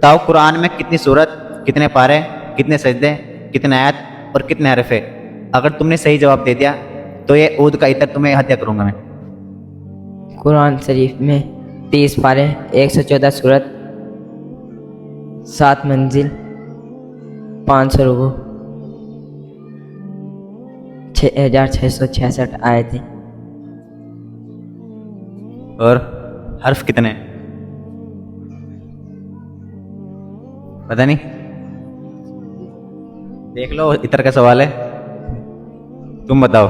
बताओ कुरान में कितनी सूरत, कितने पारे, कितने सजदे, कितने आयत और कितने हरफ है। अगर तुमने सही जवाब दे दिया तो ये ऊद का इतर तुम्हें हत्या करूंगा मैं। कुरान शरीफ में 30 पारे, 114 सूरत, 7 मंजिल, 500 रुकू, 6666 आयतें। और हर्फ कितने पता नहीं, देख लो इतर का सवाल है। तुम बताओ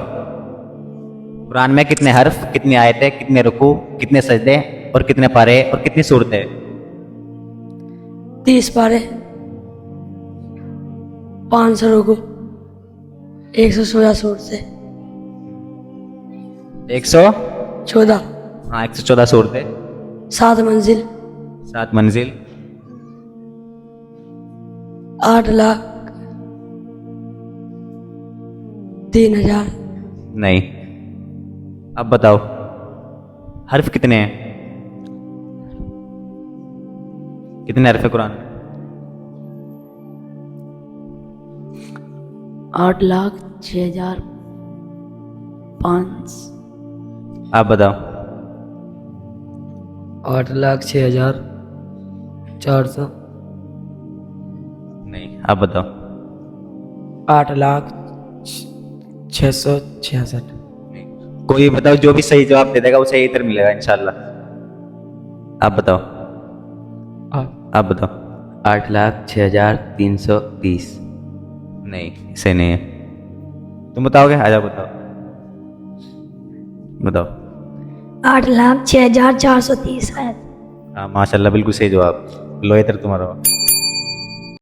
कुरान में कितने हर्फ, कितनी आयतें, कितने रुकू, कितने सजदे और कितने पारे और कितनी सूरतें। 30 पारे, 500 रुकू, 116 सूरतें। 114, हाँ 114 सूरतें, 7 मंजिल, 7 मंजिल, 8,03,000। नहीं। अब बताओ हर्फ कितने हैं, कितने हर्फ है कुरान में। 8,06,500। आप बताओ। 8,06,400। नहीं, आप बताओ। 8,06,66। कोई बताओ, जो भी सही जवाब दे देगा उसे इतर मिलेगा इंशाल्लाह। आप बताओ। आप बताओ। 8,06,330। नहीं, इसे नहीं है। तुम बताओगे, आजा बताओ। बताओ। 8,06,430 आयत। हाँ माशाल्लाह, बिल्कुल सही जवाब। लो इतर तुम्हारा।